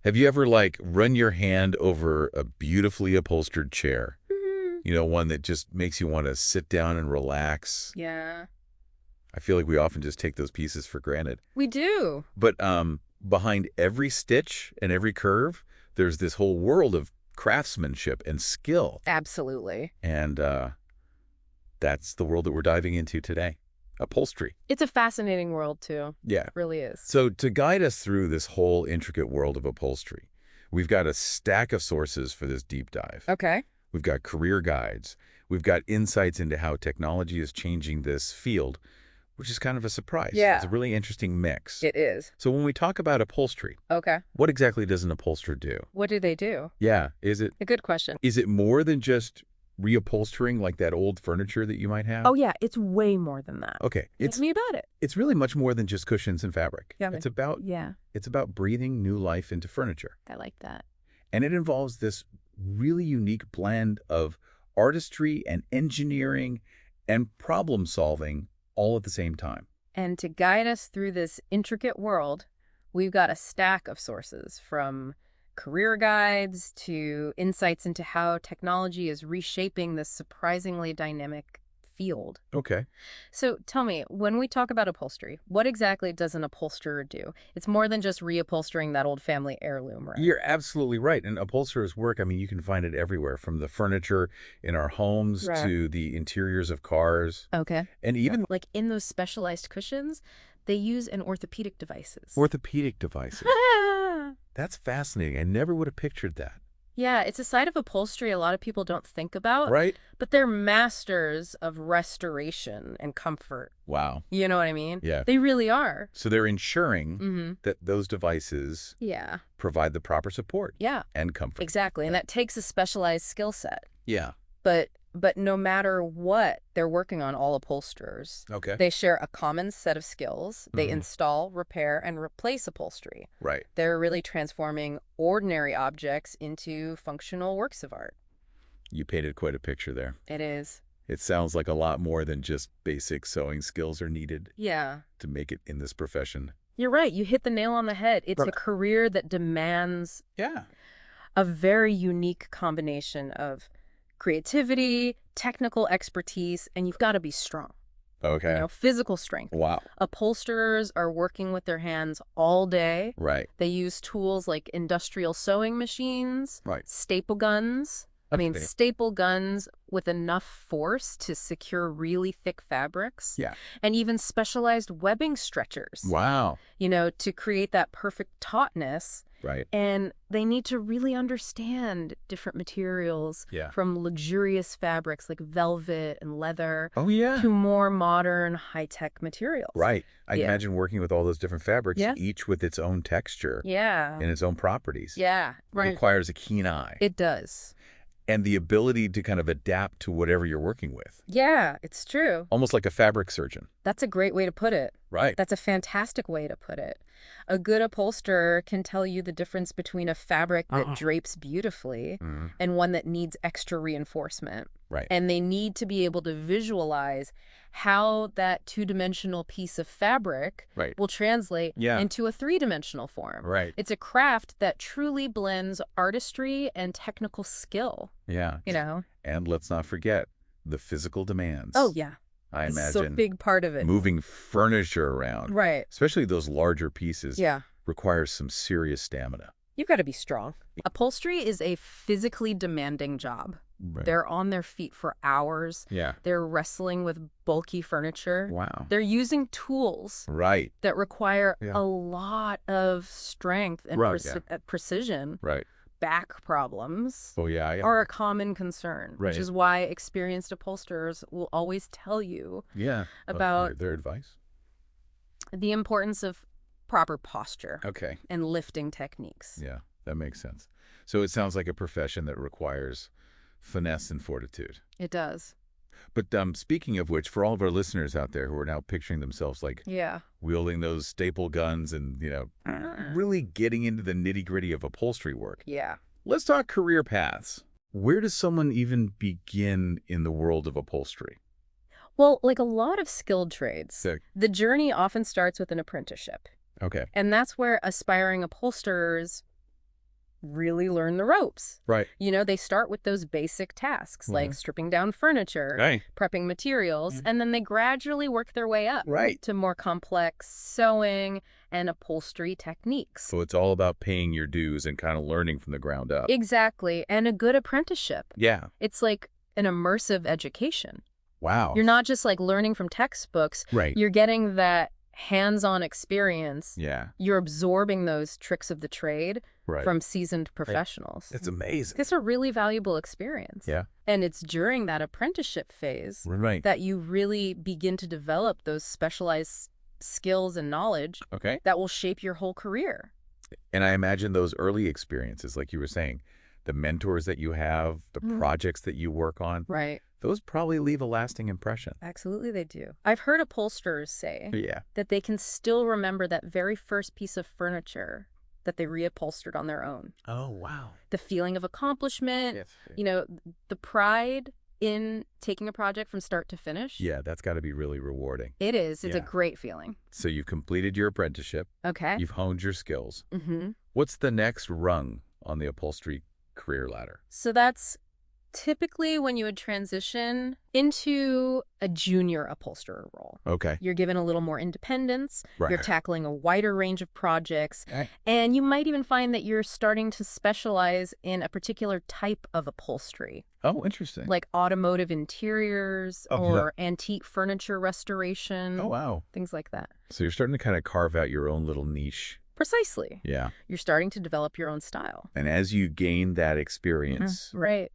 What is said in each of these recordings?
Have you ever, like, run your hand over a beautifully upholstered chair? You know, one that just makes you want to sit down and relax? Yeah. I feel like we often just take those pieces for granted. We do. But behind every stitch and every curve, there's this whole world of craftsmanship and skill. Absolutely. And that's the world that we're diving into today. Upholstery. It's a fascinating world, too. Yeah. It really is. So to guide us through this whole intricate world of upholstery, we've got a stack of sources for this deep dive. Okay. We've got career guides. We've got insights into how technology is changing this field, which is kind of a surprise. Yeah. It's a really interesting mix. It is. So when we talk about upholstery, Okay. what exactly does an upholsterer do? What do they do? Yeah, is it A good question. more than just reupholstering like that old furniture that you might have? Oh, yeah. It's way more than that. Okay. Tell me about it. It's really much more than just cushions and fabric. Yeah. It's about Yeah. breathing new life into furniture. I like that. And it involves this really unique blend of artistry and engineering and problem solving all at the same time. And to guide us through this intricate world, we've got a stack of sources from career guides to insights into how technology is reshaping this surprisingly dynamic field. Okay. So tell me, when we talk about upholstery, what exactly does an upholsterer do? It's more than just reupholstering that old family heirloom, right? You're absolutely right. And upholsterers' work, I mean, you can find it everywhere, from the furniture in our homes Right. to the interiors of cars. Okay. And even Like in those specialized cushions, they use an orthopedic devices. orthopedic devices. That's fascinating. I never would have pictured that. Yeah, it's a side of upholstery a lot of people don't think about, Right? but they're masters of restoration and comfort. Wow. You know what I mean? Yeah. They really are. So they're ensuring Mm-hmm. that those devices Yeah. provide the proper support Yeah, and comfort. exactly. And that takes a specialized skill set. Yeah. But no matter what they're working on, all upholsterers, Okay. they share a common set of skills. They Mhm. install, repair, and replace upholstery. Right. They're really transforming ordinary objects into functional works of art. You painted quite a picture there. It is. It sounds like a lot more than just basic sewing skills are needed Yeah. to make it in this profession. You're right. You hit the nail on the head. It's a Right. career that demands Yeah. a very unique combination of creativity, technical expertise, and you've got to be strong. Okay. Physical strength. Wow. Upholsterers are working with their hands all day. Right. They use tools like industrial sewing machines, Right. staple guns. Okay. Staple guns with enough force to secure really thick fabrics. Yeah. And even specialized webbing stretchers, Wow. to create that perfect tautness. Right. And they need to really understand different materials, Yeah. from luxurious fabrics like velvet and leather Oh, yeah. to more modern, high-tech materials. Right. I Yeah. imagine working with all those different fabrics, Yeah. each with its own texture Yeah. and its own properties. Yeah. Right. Requires a keen eye It does. and the ability to kind of adapt to whatever you're working with. Yeah, it's true. Almost like a fabric surgeon. That's a great way to put it. Right. That's a fantastic way to put it. A good upholsterer can tell you the difference between a fabric that drapes beautifully Mhm. and one that needs extra reinforcement. Right. And they need to be able to visualize how that two-dimensional piece of fabric Right. will translate Yeah. into a three-dimensional form. Right. It's a craft that truly blends artistry and technical skill, Yeah. And let's not forget the physical demands. Oh, yeah. I It's imagine a big part of it. moving furniture around, Right. especially those larger pieces, Yeah. requires some serious stamina. You've got to be strong. Upholstery is a physically demanding job. Right. They're on their feet for hours. Yeah. They're wrestling with bulky furniture. Wow. They're using tools Right. that require Yeah. a lot of strength and Right, yeah. precision. Right. Back problems Oh, yeah. are a common concern, Right. which is why experienced upholsterers will always tell you Yeah. about their advice. the importance of proper posture Okay. and lifting techniques. Yeah. That makes sense. So it sounds like a profession that requires finesse and fortitude. It does. But speaking of which, for all of our listeners out there who are now picturing themselves like Yeah. wielding those staple guns and, really getting into the nitty-gritty of upholstery work, Yeah. let's talk career paths. Where does someone even begin in the world of upholstery? Well, like a lot of skilled trades, Sick. the journey often starts with an apprenticeship. Okay. And that's where aspiring upholsterers really learn the ropes. Right. You know, they start with those basic tasks like stripping down furniture, Right. prepping materials, and then they gradually work their way up Right. to more complex sewing and upholstery techniques. So it's all about paying your dues and kind of learning from the ground up. Exactly. And a good apprenticeship. Yeah. It's like an immersive education. Wow. You're not just like learning from textbooks. Right. You're getting that hands-on experience. Yeah. You're absorbing those tricks of the trade Right. from seasoned professionals. It's amazing. It's a really valuable experience. Yeah. And it's during that apprenticeship phase Right. that you really begin to develop those specialized skills and knowledge Okay. that will shape your whole career. And I imagine those early experiences, like you were saying, the mentors that you have, the projects that you work on, Right. those probably leave a lasting impression. Absolutely they do. I've heard upholsterers say Yeah. that they can still remember that very first piece of furniture that they reupholstered on their own. Oh, wow. The feeling of accomplishment, Yes. you know, the pride in taking a project from start to finish. Yeah, that's got to be really rewarding. It is. It's a Yeah. great feeling. So you've completed your apprenticeship. Okay. You've honed your skills. Mm-hmm. What's the next rung on the upholstery career ladder? So that's typically when you would transition into a junior upholsterer role. Okay. You're given a little more independence. Right. You're tackling a wider range of projects. Okay. And you might even find that you're starting to specialize in a particular type of upholstery, Oh, interesting. like automotive interiors Oh, or antique furniture restoration, Oh, wow. things like that. So you're starting to kind of carve out your own little niche. Precisely. Yeah. You're starting to develop your own style. And as you gain that experience Right.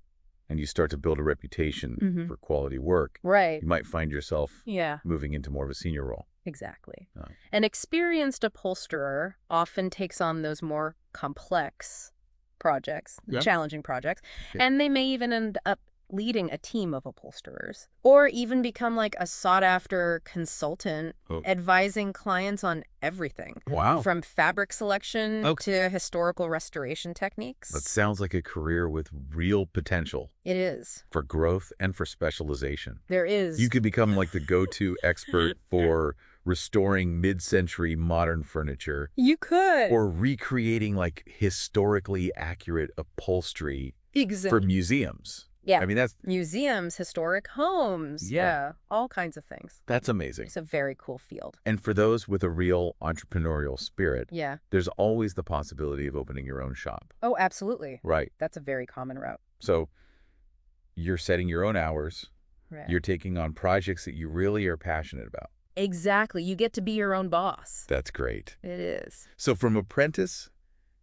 and you start to build a reputation Mhm. for quality work, Right. you might find yourself Yeah. moving into more of a senior role. Exactly. Oh. An experienced upholsterer often takes on those more complex projects, Yeah. challenging projects, Yeah. and they may even end up leading a team of upholsterers or even become like a sought-after consultant Oh. advising clients on everything Wow. from fabric selection Okay. to historical restoration techniques. That sounds like a career with real potential It is. for growth and for specialization. There is. You could become like the go-to expert for restoring mid-century modern furniture You could. or recreating like historically accurate upholstery for Exactly. museums. Yeah. I mean, that's Museums, historic homes. Yeah. All kinds of things. amazing. It's a very cool field. And for those with a real entrepreneurial spirit, Yeah. there's always the possibility of opening your own shop. Oh, absolutely. Right. That's a very common route. So you're setting your own hours. Right. You're taking on projects that you really are passionate about. Exactly. You get to be your own boss. That's great. It is. So from apprentice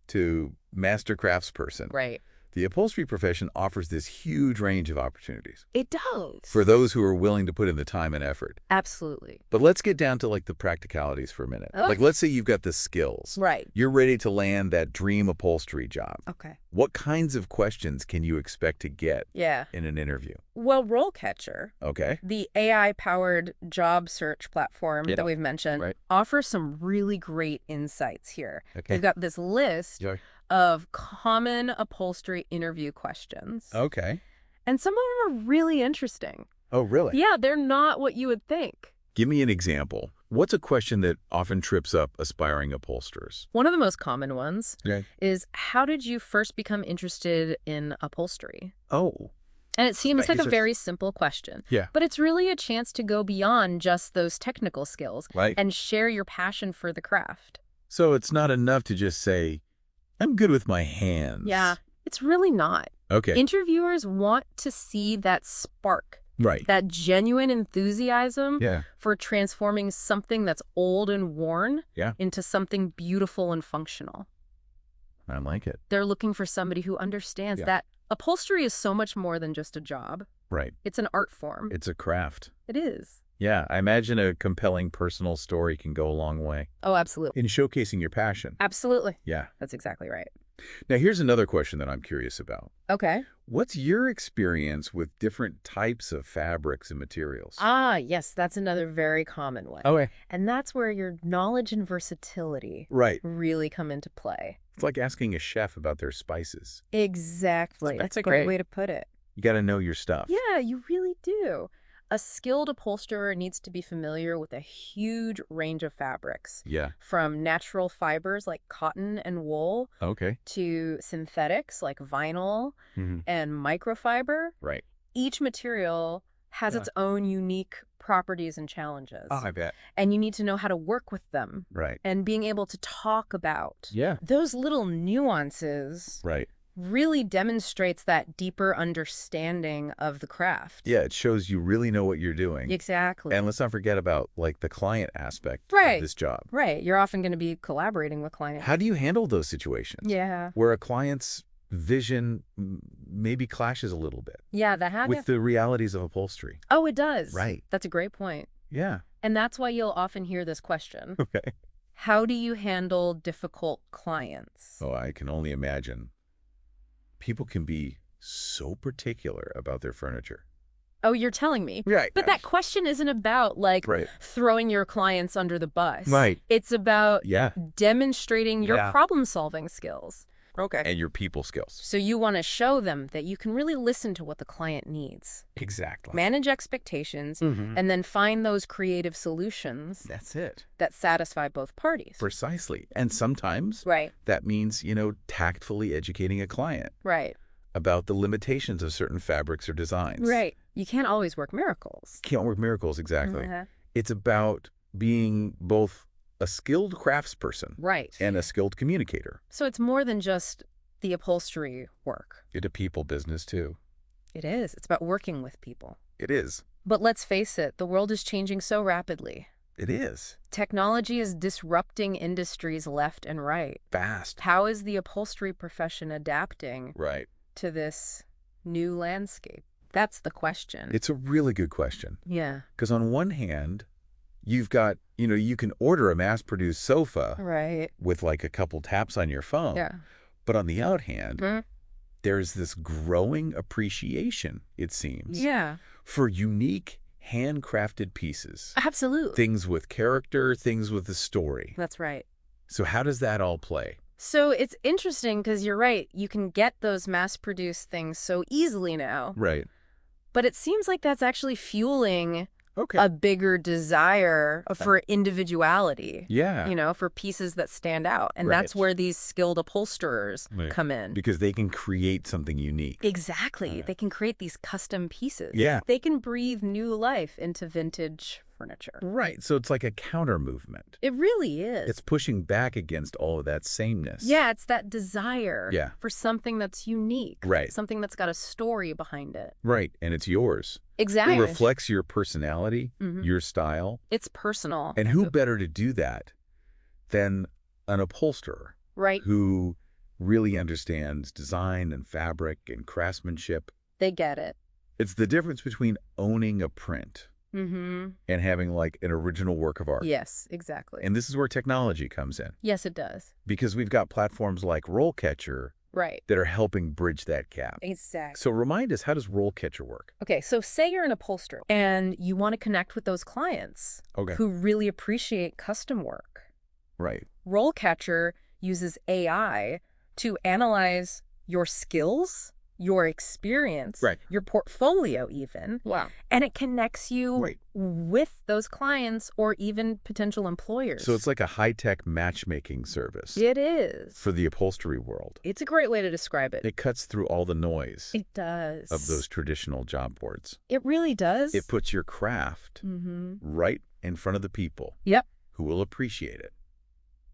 to master craftsperson, Right. the upholstery profession offers this huge range of opportunities It does. for those who are willing to put in the time and effort. Absolutely. But let's get down to like the practicalities for a minute. Okay. Like, let's say you've got the skills. Right. You're ready to land that dream upholstery job. Okay. What kinds of questions can you expect to get Yeah. in an interview? Well, RoleCatcher, Okay. the AI-powered job search platform Yeah. that we've mentioned, Right. offers some really great insights here. Okay. We've got this list Yeah. of common upholstery interview questions. Okay. And some of them are really interesting. Oh, really? Yeah, they're not what you would think. Give me an example. What's a question that often trips up aspiring upholsterers? One of the most common ones Okay. is, how did you first become interested in upholstery? Oh. And it seems like a Is it- very simple question. Yeah. But it's really a chance to go beyond just those technical skills Right. and share your passion for the craft. So it's not enough to just say, I'm good with my hands. Yeah, it's really not. Okay. Interviewers want to see that spark, Right. that genuine enthusiasm Yeah. for transforming something that's old and worn Yeah. into something beautiful and functional. I like it. They're looking for somebody who understands Yeah. that upholstery is so much more than just a job. Right. It's an art form. It's a craft. It is. Yeah. I imagine a compelling personal story can go a long way Oh, absolutely. in showcasing your passion. Absolutely. Yeah. That's exactly right. Now, here's another question that I'm curious about. Okay. What's your experience with different types of fabrics and materials? Ah, yes, that's another very common one. Okay. And that's where your knowledge and versatility Right. really come into play. It's like asking a chef about their spices. Exactly. That's a great. great way to put it. You got to know your stuff. Yeah, you really do. A skilled upholsterer needs to be familiar with a huge range of fabrics, Yeah. from natural fibers like cotton and wool Okay. to synthetics like vinyl Hmm. and microfiber. Right. Each material has Yeah. its own unique properties and challenges, Oh, I bet. and you need to know how to work with them Right. and being able to talk about Yeah. those little nuances Right. really demonstrates that deeper understanding of the craft. Yeah, it shows you really know what you're doing. Exactly. And let's not forget about, like, the client aspect of Right. this job. Right. You're often going to be collaborating with clients. How do you handle those situations? Yeah. Where a client's vision maybe clashes a little bit Yeah, that happens. with the realities of upholstery? Oh, it does. Right. That's a great point. Yeah. And that's why you'll often hear this question. Okay. How do you handle difficult clients? Oh, I can only imagine. People can be so particular about their furniture. Oh, you're telling me. Right. But that question isn't about, like, Right. throwing your clients under the bus. Right. It's about Yeah. demonstrating your Yeah. problem-solving skills. Okay. And your people skills. So you want to show them that you can really listen to what the client needs, Exactly. manage expectations, Mhm. and then find those creative solutions That's it. that satisfy both parties. Precisely. And sometimes Right. that means, tactfully educating a client Right. about the limitations of certain fabrics or designs. Right. You can't always work miracles. Can't work miracles, exactly. Uh-huh. It's about being both a skilled craftsperson Right. and a skilled communicator. So it's more than just the upholstery work. It's a people business, too. It is. It's about working with people. It is. But let's face it, the world is changing so rapidly. It is. Technology is disrupting industries left and right. Fast. How is the upholstery profession adapting Right. to this new landscape? That's the question. It's a really good question. Yeah. Because on one hand, you've got, you can order a mass-produced sofa Right. with like a couple taps on your phone. Yeah. But on the other hand, Mhm. there's this growing appreciation, it seems, Yeah. for unique handcrafted pieces. Absolutely. Things with character, things with a story. That's right. So how does that all play? So it's interesting because you're right. You can get those mass-produced things so easily now. Right. But it seems like that's actually fueling Okay. a bigger desire for individuality. Yeah. For pieces that stand out. And Right. that's where these skilled upholsterers Right. come in. Because they can create something unique. Exactly. They can create these custom pieces. Yeah. They can breathe new life into vintage furniture. Right. So it's like a counter movement. It really is. It's pushing back against all of that sameness. Yeah, it's that desire Yeah. for something that's unique. Right. Something that's got a story behind it. Right. And it's yours. Exactly. It reflects your personality, Mhm. your style. It's personal. And who better to do that than an upholsterer Right. who really understands design and fabric and craftsmanship? They get it. It's the difference between owning a print Mm-hmm. and having like an original work of art. Yes, exactly. And this is where technology comes in, Yes, it does. because we've got platforms like RoleCatcher Right. that are helping bridge that gap. Exactly. So remind us, how does RoleCatcher work? Okay, so say you're an upholsterer and you want to connect with those clients Okay. who really appreciate custom work. Right. RoleCatcher uses AI to analyze your skills, your experience, Right. your portfolio even, Wow. and it connects you Right. with those clients or even potential employers. So it's like a high-tech matchmaking service It is. for the upholstery world. It's a great way to describe it. It cuts through all the noise It does. of those traditional job boards. It really does. It puts your craft Mm-hmm. right in front of the people Yep, who will appreciate it.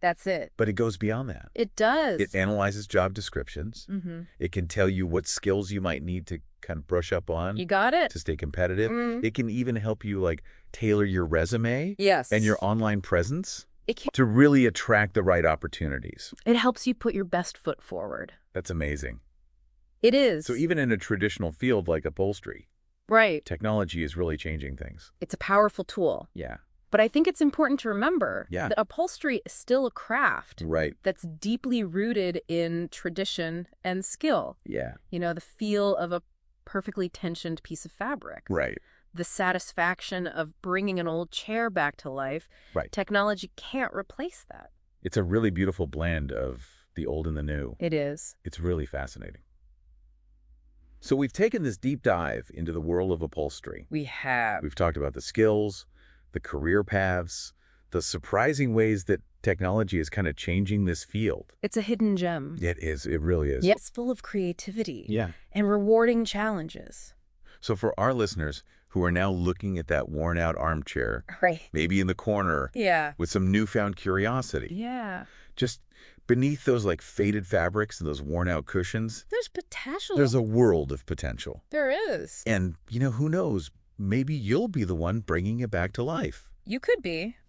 that's it. But it goes beyond that. It does. It analyzes job descriptions. Mm-hmm. It can tell you what skills you might need to kind of brush up on You got it? to stay competitive. Mm. It can even help you like tailor your resume Yes. and your online presence It can. to really attract the right opportunities. It helps you put your best foot forward. That's amazing. It is. So even in a traditional field like upholstery, Right. technology is really changing things. It's a powerful tool. Yeah. But I think it's important to remember Yeah. that upholstery is still a craft Right. that's deeply rooted in tradition and skill. Yeah. The feel of a perfectly tensioned piece of fabric. Right. The satisfaction of bringing an old chair back to life. Right. Technology can't replace that. It's a really beautiful blend of the old and the new. It is. It's really fascinating. So we've taken this deep dive into the world of upholstery. We have. We've talked about the skills, the career paths, the surprising ways that technology is kind of changing this field. It's a hidden gem. It is. It really is. Yet it's full of creativity Yeah. and rewarding challenges. So for our listeners who are now looking at that worn-out armchair, Right. maybe in the corner, Yeah. with some newfound curiosity, Yeah. just beneath those like faded fabrics and those worn-out cushions, There's potential. there's a world of potential. There is. And, who knows, maybe you'll be the one bringing it back to life. You could be.